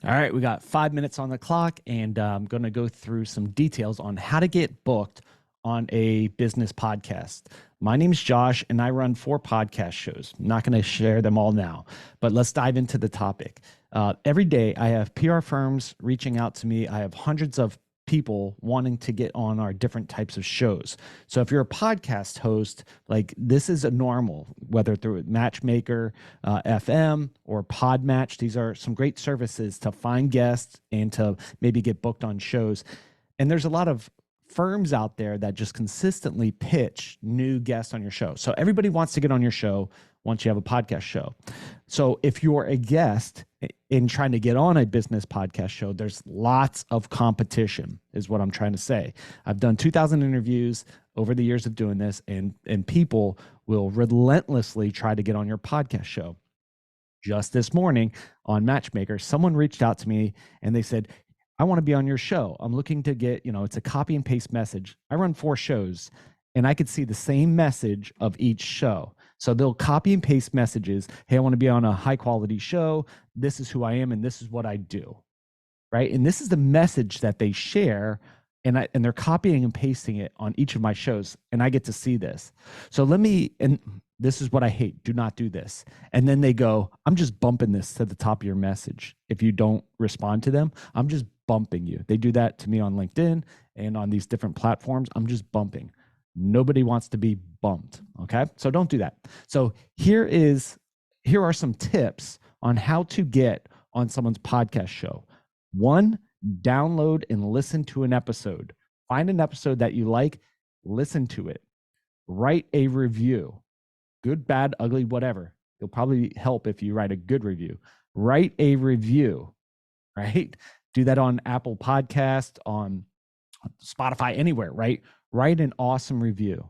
All right, we got 5 minutes on the clock, and I'm going to go through some details on how to get booked on a business podcast. My name is Josh, and I run 4 podcast shows. I'm not going to share them all now, but let's dive into the topic. Every day, I have PR firms reaching out to me. I have hundreds of people wanting to get on our different types of shows. So if you're a podcast host, like this is a normal, whether through Matchmaker, FM, or Podmatch. These are some great services to find guests and to maybe get booked on shows. And there's a lot of firms out there that just consistently pitch new guests on your show. So everybody wants to get on your show once you have a podcast show. So if you're a guest in trying to get on a business podcast show, there's lots of competition, is what I'm trying to say. I've done 2,000 interviews over the years of doing this, and people will relentlessly try to get on your podcast show. Just this morning on Matchmaker, someone reached out to me and they said, I want to be on your show. I'm looking to get, it's a copy and paste message. I run 4 shows and I could see the same message of each show. So they'll copy and paste messages. Hey, I want to be on a high quality show. This is who I am and this is what I do. Right? And this is the message that they share, and they're copying and pasting it on each of my shows, and I get to see this. So and this is what I hate. Do not do this. And then they go, I'm just bumping this to the top of your message. If you don't respond to them, I'm just bumping you. They do that to me on LinkedIn and on these different platforms. I'm just bumping. Nobody wants to be bumped. Okay. So don't do that. So here are some tips on how to get on someone's podcast show. 1, download and listen to an episode. Find an episode that you like, listen to it. Write a review. Good, bad, ugly, whatever. It'll probably help if you write a good review. Write a review, right? Do that on Apple Podcast, on Spotify, anywhere, right? Write an awesome review.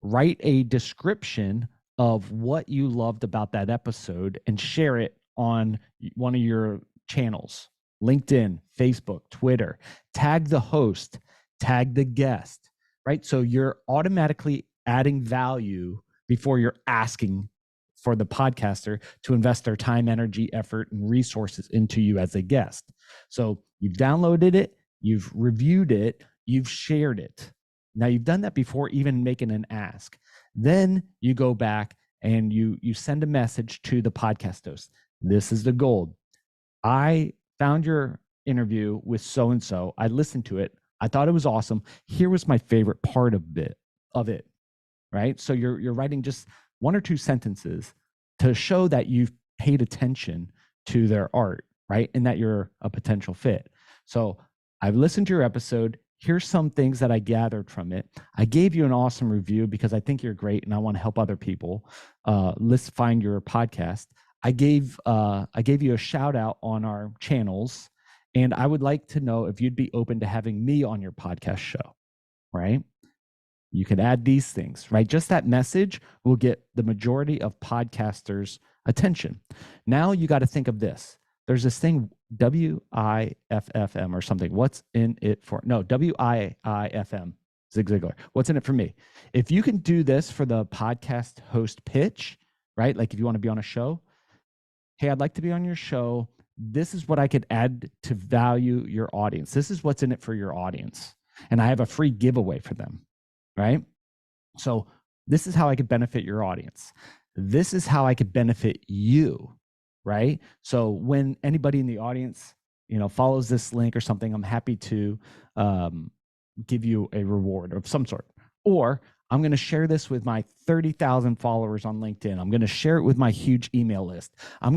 Write a description of what you loved about that episode and share it on one of your channels. LinkedIn, Facebook, Twitter. Tag the host, tag the guest, right? So you're automatically adding value before you're asking for the podcaster to invest their time, energy, effort, and resources into you as a guest. So you've downloaded it, you've reviewed it, you've shared it. Now you've done that before even making an ask. Then you go back and you send a message to the podcast host. This is the gold. I found your interview with so-and-so. I listened to it. I thought it was awesome. Here was my favorite part of it, right? So you're writing just 1 or 2 sentences to show that you've paid attention to their art, right? And that you're a potential fit. So I've listened to your episode. Here's some things that I gathered from it. I gave you an awesome review because I think you're great and I want to help other people. Let's find your podcast. I gave you a shout out on our channels, and I would like to know if you'd be open to having me on your podcast show, right? You can add these things, right? Just that message will get the majority of podcasters' attention. Now you got to think of this. There's this thing, WIFFM or something. What's in it for? No, WIIFM, Zig Ziglar. What's in it for me? If you can do this for the podcast host pitch, right? Like if you want to be on a show, hey, I'd like to be on your show. This is what I could add to value your audience. This is what's in it for your audience. And I have a free giveaway for them, right? So this is how I could benefit your audience. This is how I could benefit you, right? So when anybody in the audience, follows this link or something, I'm happy to give you a reward of some sort. Or I'm going to share this with my 30,000 followers on LinkedIn. I'm going to share it with my huge email list. I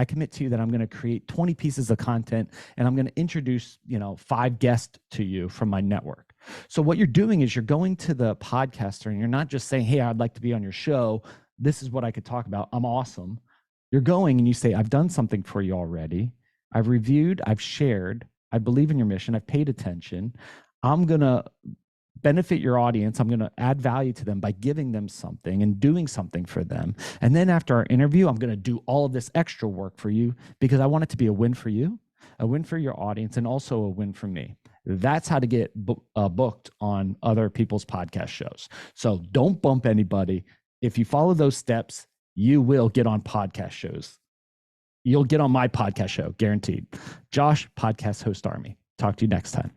commit to you that I'm going to create 20 pieces of content, and I'm going to introduce, 5 guests to you from my network. So what you're doing is you're going to the podcaster and you're not just saying, hey, I'd like to be on your show. This is what I could talk about. I'm awesome. You're going and you say, I've done something for you already. I've reviewed, I've shared, I believe in your mission. I've paid attention. I'm going to benefit your audience. I'm going to add value to them by giving them something and doing something for them. And then after our interview, I'm going to do all of this extra work for you because I want it to be a win for you, a win for your audience, and also a win for me. That's how to get booked on other people's podcast shows. So don't bump anybody. If you follow those steps, you will get on podcast shows. You'll get on my podcast show, guaranteed. Josh, podcast host army. Talk to you next time.